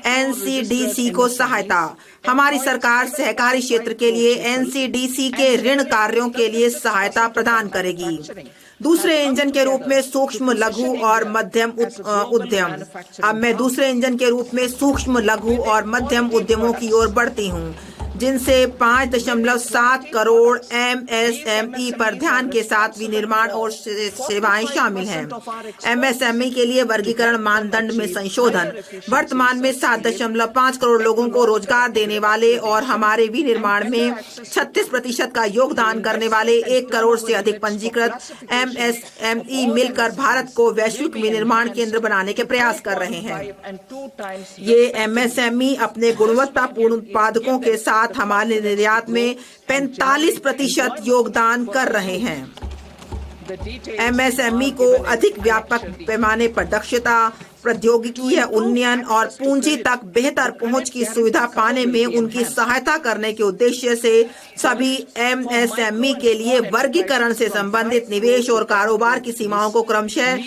NCDC को सहायता। हमारी सरकार सहकारी क्षेत्र के लिए एनसीडीसी के ऋण कार्यों के लिए सहायता प्रदान करेगी। दूसरे इंजन के रूप में सूक्ष्म लघु और मध्यम उद्यम। अब मैं दूसरे इंजन के रूप में सूक्ष्म लघु और मध्यम उद्यमों की ओर बढ़ती हूँ, जिनसे 5.7 करोड़ एमएसएमई पर ध्यान के साथ विनिर्माण और सेवाएं शामिल हैं। एमएसएमई के लिए वर्गीकरण मानदंड में संशोधन। वर्तमान में 7.5 करोड़ लोगों को रोजगार देने वाले और हमारे विनिर्माण में 36% का योगदान करने वाले 1 करोड़ से अधिक पंजीकृत एमएसएमई मिलकर भारत को वैश्विक विनिर्माण केंद्र बनाने के प्रयास कर रहे हैं। ये एमएसएमई अपने गुणवत्तापूर्ण उत्पादकों के साथ हमारे निर्यात में 45% योगदान कर रहे हैं। एमएसएमई को अधिक व्यापक पैमाने पर दक्षता, प्रौद्योगिकी उन्नयन और पूंजी तक बेहतर पहुंच की सुविधा पाने में उनकी सहायता करने के उद्देश्य से सभी एमएसएमई के लिए वर्गीकरण से संबंधित निवेश और कारोबार की सीमाओं को क्रमशः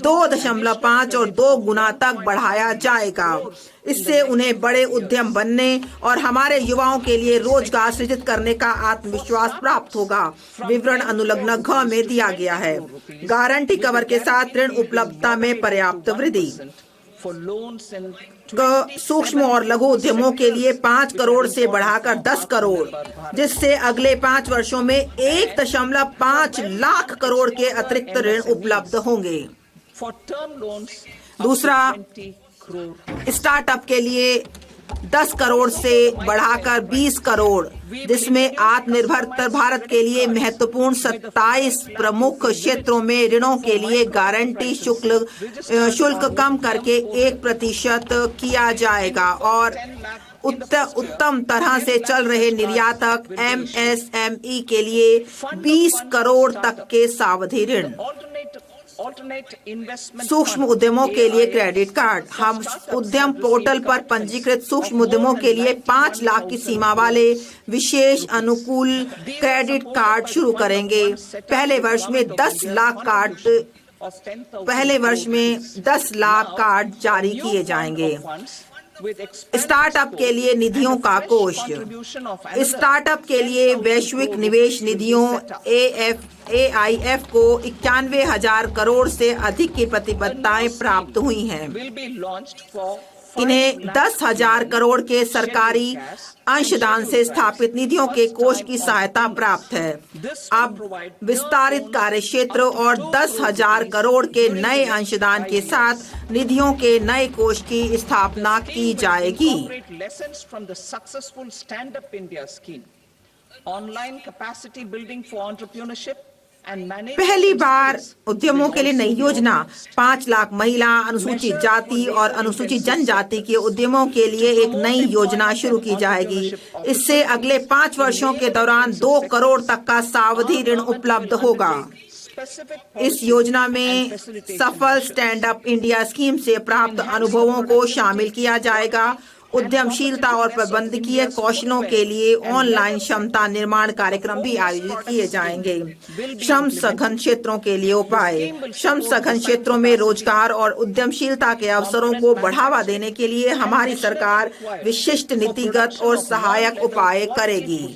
2.5 और 2 गुना तक बढ़ाया जाएगा। इससे उन्हें बड़े उद्यम बनने और हमारे युवाओं के लिए रोजगार सृजित करने का आत्मविश्वास प्राप्त होगा। विवरण अनुलग्न घ में दिया गया है। गारंटी कवर के साथ ऋण उपलब्धता में पर्याप्त वृद्धि। सूक्ष्म और लघु उद्यमों के लिए 5 करोड़ से बढ़ाकर 10 करोड़, जिससे अगले 5 वर्षों में 1.5 लाख करोड़ के अतिरिक्त ऋण उपलब्ध होंगे। दूसरा, स्टार्टअप के लिए 10 करोड़ से बढ़ाकर 20 करोड़, जिसमें आत्मनिर्भर भारत के लिए महत्वपूर्ण 27 प्रमुख क्षेत्रों में ऋणों के लिए गारंटी शुल्क कम करके 1% किया जाएगा और उत्तम तरह से चल रहे निर्यातक एमएसएमई के लिए 20 करोड़ तक के सावधि ऋण। सूक्ष्म उद्यमों के लिए क्रेडिट कार्ड। हम उद्यम पोर्टल पर पंजीकृत सूक्ष्म उद्यमों के लिए 5 लाख की सीमा वाले विशेष अनुकूल क्रेडिट कार्ड शुरू करेंगे। पहले वर्ष में 10 लाख कार्ड जारी किए जाएंगे। स्टार्टअप के लिए निधियों का कोष। स्टार्टअप के लिए वैश्विक निवेश निधियों AIF को 91,000 करोड़ से अधिक की प्रतिबद्धताएं प्राप्त हुई हैं। इन्हें 10,000 करोड़ के सरकारी अंशदान से स्थापित निधियों के कोष की सहायता प्राप्त है। अब विस्तारित कार्य क्षेत्र और 10,000 करोड़ के नए अंशदान के साथ निधियों के नए कोष की स्थापना की जाएगी। पहली बार उद्यमों के लिए नई योजना। 5 लाख महिला, अनुसूचित जाति और अनुसूचित जनजाति के उद्यमों के लिए एक नई योजना शुरू की जाएगी। इससे अगले 5 वर्षों के दौरान 2 करोड़ तक का सावधि ऋण उपलब्ध होगा। इस योजना में सफल स्टैंड अप इंडिया स्कीम से प्राप्त अनुभवों को शामिल किया जाएगा। उद्यमशीलता और प्रबंधकीय कौशलों के लिए ऑनलाइन क्षमता निर्माण कार्यक्रम भी आयोजित किए जाएंगे। श्रम सघन क्षेत्रों के लिए उपाय। श्रम सघन क्षेत्रों में रोजगार और उद्यमशीलता के अवसरों को बढ़ावा देने के लिए हमारी सरकार विशिष्ट नीतिगत और सहायक उपाय करेगी।